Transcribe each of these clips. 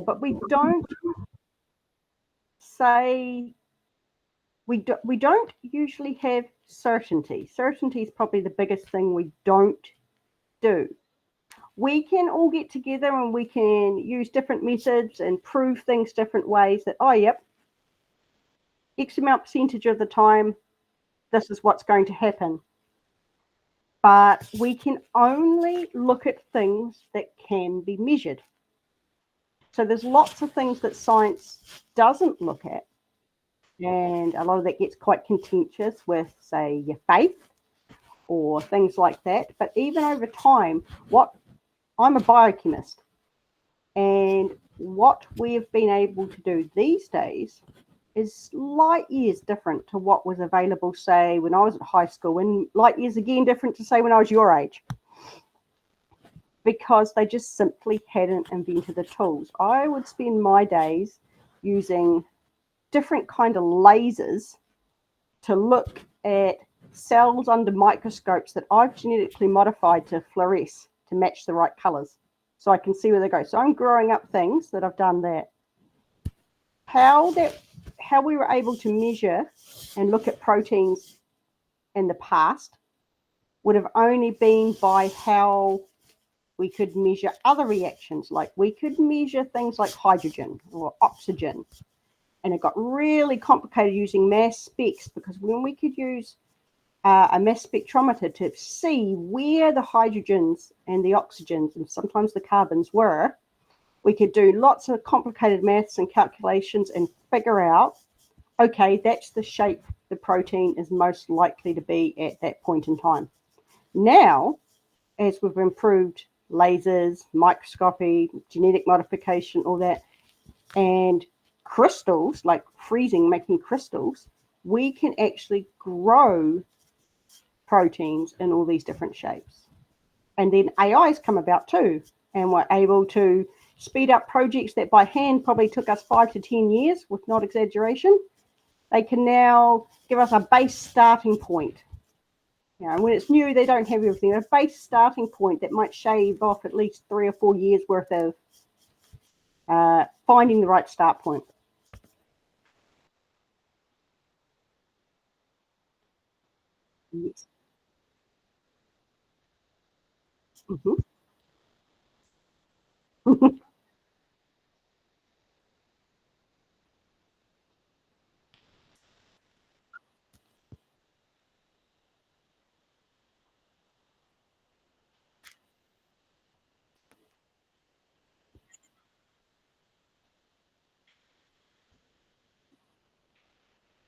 but we don't say, we don't usually have certainty. Certainty is probably the biggest thing we don't do. We can all get together and we can use different methods and prove things different ways that, oh, yep, X amount percentage of the time, this is what's going to happen. But we can only look at things that can be measured. So there's lots of things that science doesn't look at. And a lot of that gets quite contentious with, say, your faith or things like that. But even over time, I'm a biochemist, and what we've been able to do these days is light years different to what was available, say, when I was at high school, and light years again different to, say, when I was your age, because they just simply hadn't invented the tools. I would spend my days using different kind of lasers to look at cells under microscopes that I've genetically modified to fluoresce to match the right colors, so I can see where they go. So I'm growing up things that I've done that. How we were able to measure and look at proteins in the past would have only been by how we could measure other reactions. Like we could measure things like hydrogen or oxygen. And it got really complicated using mass specs, because when we could use a mass spectrometer to see where the hydrogens and the oxygens and sometimes the carbons were, we could do lots of complicated maths and calculations and figure out, okay, that's the shape the protein is most likely to be at that point in time. Now, as we've improved lasers, microscopy, genetic modification, all that, and crystals, like freezing, making crystals, we can actually grow proteins in all these different shapes. And then AI's come about too, and we're able to speed up projects that by hand probably took us 5 to 10 years, with not exaggeration. They can now give us a base starting point. You know, when it's new, they don't have everything. A base starting point that might shave off at least 3 or 4 years worth of finding the right start point. Yes. Mm-hmm.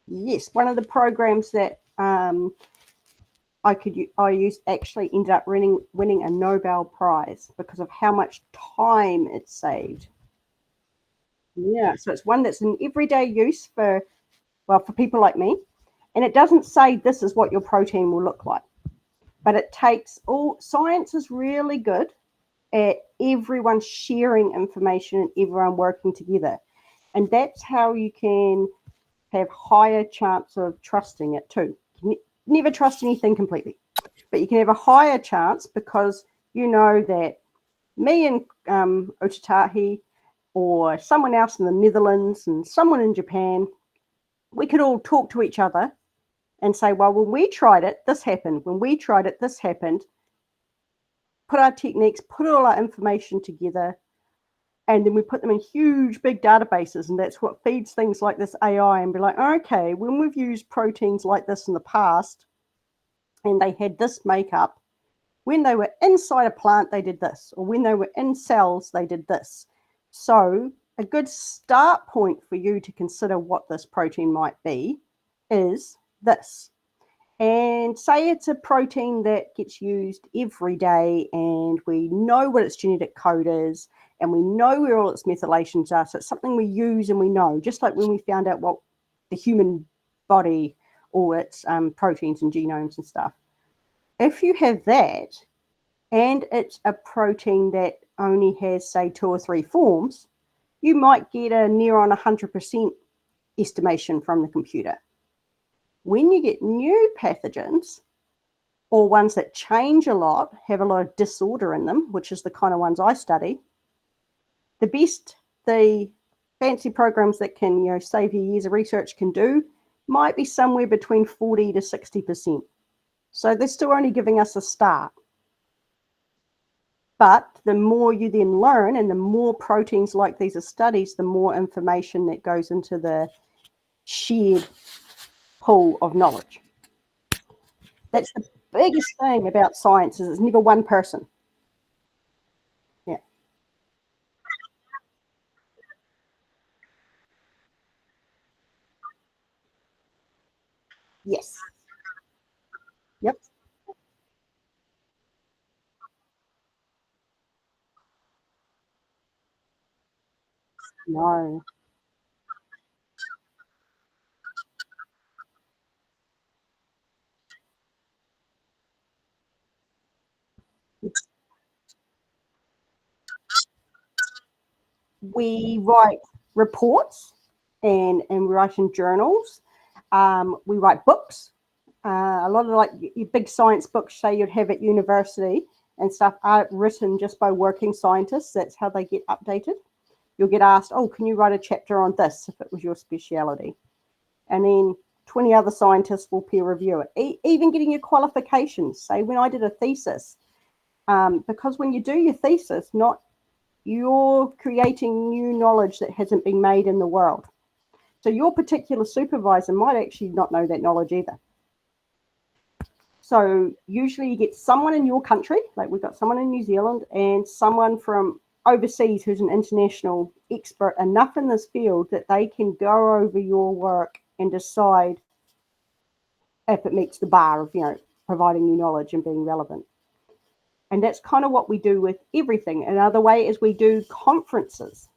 Yes, one of the programs that I used actually ended up winning a Nobel Prize because of how much time it saved. Yeah, so it's one that's in everyday use for people like me, and it doesn't say this is what your protein will look like, but it takes all. Science is really good at everyone sharing information and everyone working together, and that's how you can have higher chance of trusting it too. You never trust anything completely, but you can have a higher chance because you know that me and Otatahi, or someone else in the Netherlands and someone in Japan, we could all talk to each other and say, well, when we tried it, this happened. When we tried it, this happened. Put our techniques, put all our information together, and then we put them in huge, big databases, and that's what feeds things like this AI, and be like, okay, when we've used proteins like this in the past, and they had this makeup, when they were inside a plant, they did this, or when they were in cells, they did this. So a good start point for you to consider what this protein might be is this. And say it's a protein that gets used every day, and we know what its genetic code is, and we know where all its methylations are. So it's something we use and we know, just like when we found out what the human body, all its proteins and genomes and stuff. If you have that, and it's a protein that only has, say, 2 or 3 forms, you might get a near on 100% estimation from the computer. When you get new pathogens, or ones that change a lot, have a lot of disorder in them, which is the kind of ones I study, the best the fancy programs that can, save you years of research can do might be somewhere between 40 to 60%. So they're still only giving us a start. But the more you then learn and the more proteins like these are studies, the more information that goes into the shared pool of knowledge. That's the biggest thing about science is it's never one person. Yeah. Yes. Yep. No. We write reports and we write in journals. We write books. A lot of like your big science books, say you'd have at university and stuff, are written just by working scientists. That's how they get updated. You'll get asked, oh, can you write a chapter on this if it was your speciality? And then 20 other scientists will peer review it. Even getting your qualifications. Say when I did a thesis, because when you do your thesis, not you're creating new knowledge that hasn't been made in the world. So your particular supervisor might actually not know that knowledge either. So usually you get someone in your country, like we've got someone in New Zealand and someone from overseas who's an international expert enough in this field that they can go over your work and decide if it meets the bar of, providing new knowledge and being relevant. And that's kind of what we do with everything. Another way is we do conferences.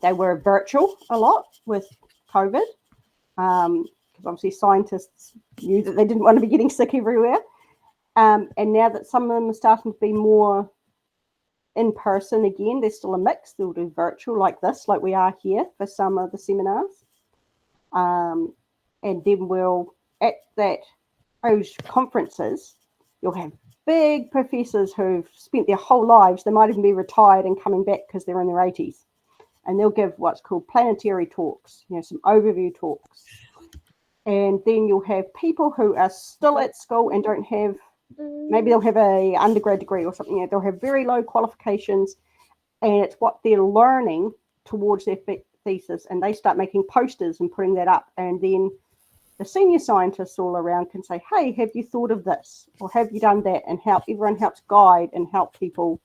They were virtual a lot with COVID, because obviously scientists knew that they didn't want to be getting sick everywhere. And now that some of them are starting to be more in person again, there's still a mix. They'll do virtual like this, like we are here for some of the seminars. And then at those conferences, you'll have big professors who've spent their whole lives, they might even be retired and coming back because they're in their 80s. And they'll give what's called planetary talks, some overview talks. And then you'll have people who are still at school and don't have, maybe they'll have a undergrad degree or something. They'll have very low qualifications, and it's what they're learning towards their thesis. And they start making posters and putting that up. And then the senior scientists all around can say, hey, have you thought of this? Or have you done that? And everyone helps guide and help people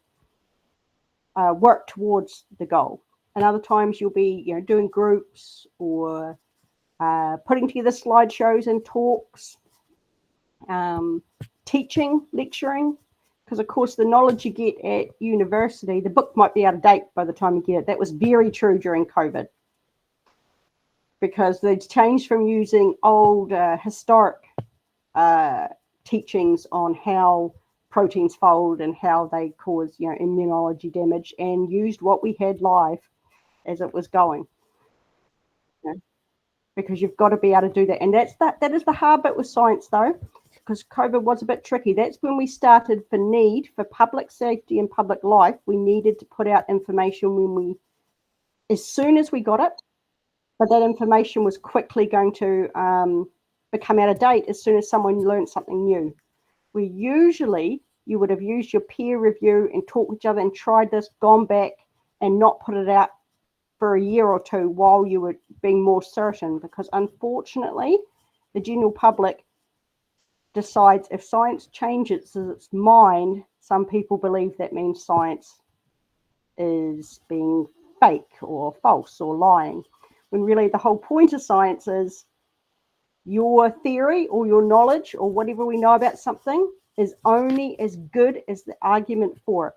work towards the goal. And other times you'll be, doing groups or putting together slideshows and talks, teaching, lecturing, because of course the knowledge you get at university, the book might be out of date by the time you get it. That was very true during COVID, because they'd changed from using old historic teachings on how proteins fold and how they cause immunology damage, and used what we had live as it was going. Because you've got to be able to do that. And that is the hard bit with science, though, because COVID was a bit tricky. That's when we started, for need for public safety and public life, we needed to put out information as soon as we got it, but that information was quickly going to become out of date as soon as someone learned something new. You would have used your peer review and talked with each other and tried this, gone back and not put it out for a year or two while you were being more certain, because unfortunately the general public decides if science changes its mind, some people believe that means science is being fake or false or lying, when really the whole point of science is your theory or your knowledge or whatever we know about something is only as good as the argument for it.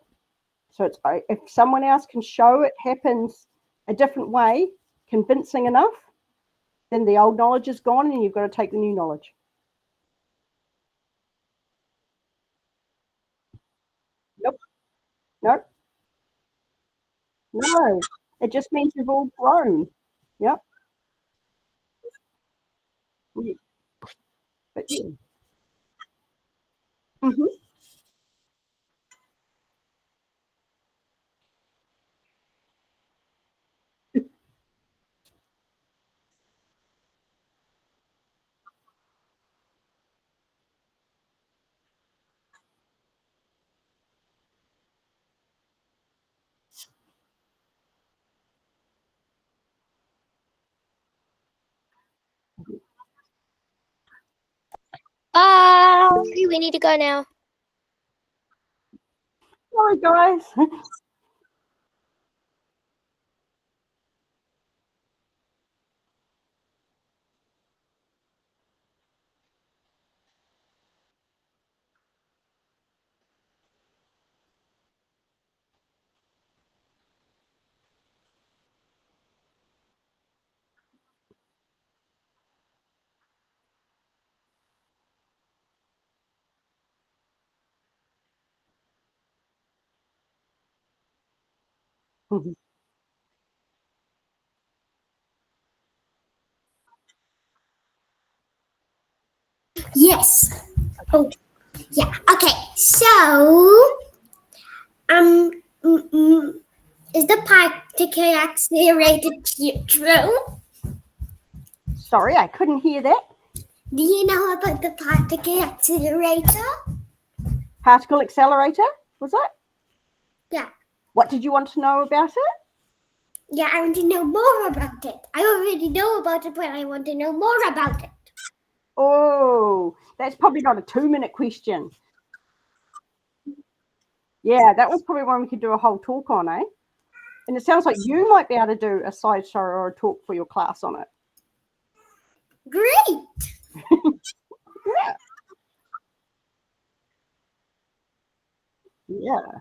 So it's, if someone else can show it happens a different way, convincing enough, then the old knowledge is gone and you've got to take the new knowledge. Nope. Nope. No. It just means you've all grown. Yep. But, yeah. Mm-hmm. We need to go now. Sorry, guys. Yes. Oh, yeah. Okay. So, um, mm, mm, is the particle accelerator true? Sorry, I couldn't hear that. Do you know about the particle accelerator? Particle accelerator, was it? Yeah. What did you want to know about it? Yeah, I want to know more about it. I already know about it, but I want to know more about it. Oh, that's probably not a 2-minute question. Yeah, that was probably one we could do a whole talk on, eh? And it sounds like you might be able to do a slideshow or a talk for your class on it. Great. Yeah. Yeah.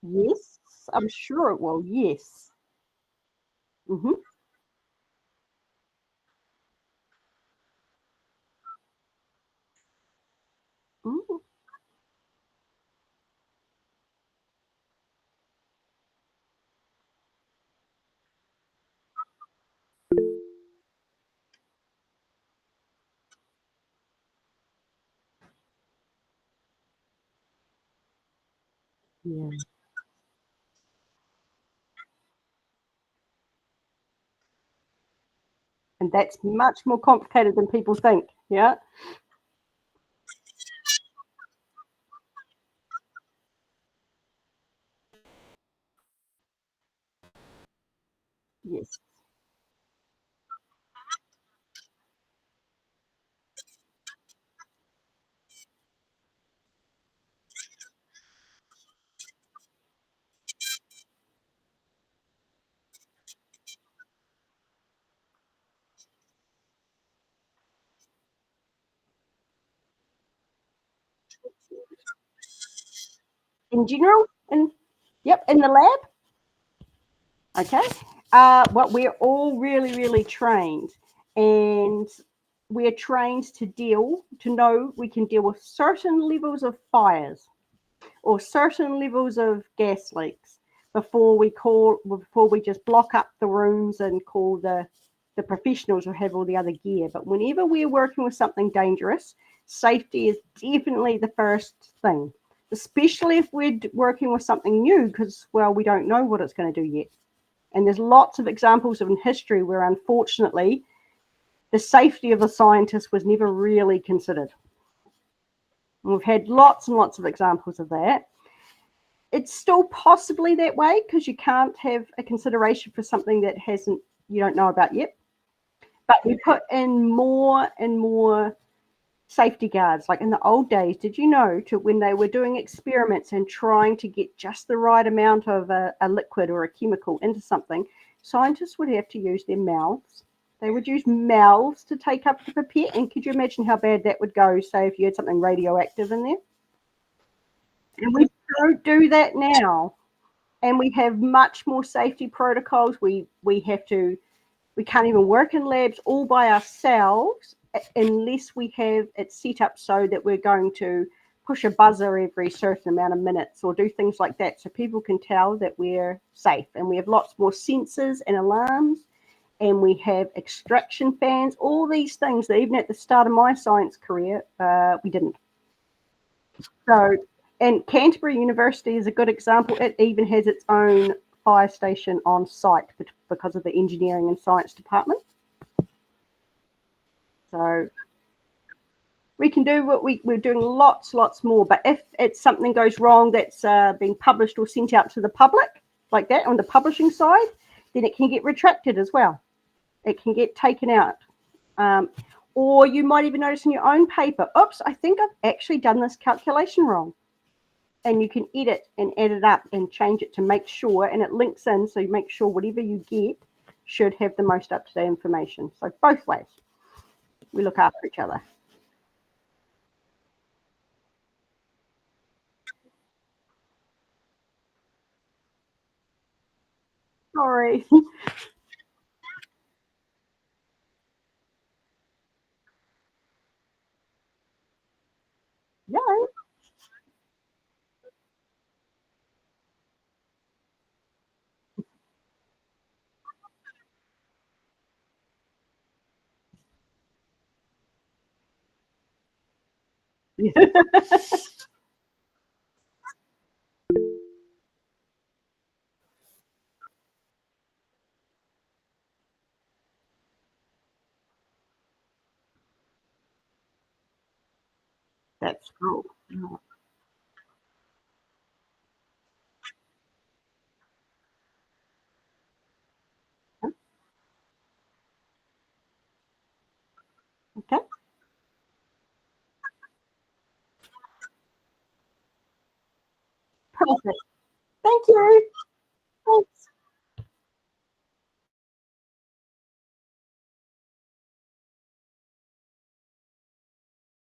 Yes, I'm sure it will. Yes. Mm-hmm. Mm-hmm. Yeah. And that's much more complicated than people think. Yeah. Yes. In general, and yep, in the lab. Okay. Well, we're all really, really trained, and we're trained to know we can deal with certain levels of fires or certain levels of gas leaks before we just block up the rooms and call the professionals who have all the other gear. But whenever we're working with something dangerous, safety is definitely the first thing, especially if we're working with something new because, well, we don't know what it's going to do yet. And there's lots of examples in history where, unfortunately, the safety of a scientist was never really considered. And we've had lots and lots of examples of that. It's still possibly that way because you can't have a consideration for something that you don't know about yet. But we put in more and more safety guards. Like in the old days, did you know when they were doing experiments and trying to get just the right amount of a liquid or a chemical into something, scientists would have to use their mouths. They would use mouths to take up the pipette. And could you imagine how bad that would go, say, if you had something radioactive in there? And we don't do that now. And we have much more safety protocols. We can't even work in labs all by ourselves unless we have it set up so that we're going to push a buzzer every certain amount of minutes or do things like that so people can tell that we're safe. And we have lots more sensors and alarms, and we have extraction fans, all these things that even at the start of my science career, we didn't. So, and Canterbury University is a good example. It even has its own fire station on site because of the engineering and science department. So we can do what we're doing lots more. But if it's something goes wrong that's being published or sent out to the public, like that on the publishing side, then it can get retracted as well. It can get taken out. Or you might even notice in your own paper, oops, I think I've actually done this calculation wrong. And you can edit and add it up and change it to make sure, and it links in, so you make sure whatever you get should have the most up-to-date information. So both ways, we look after each other. Sorry. Yeah. That's cool. Okay. Perfect. Thank you.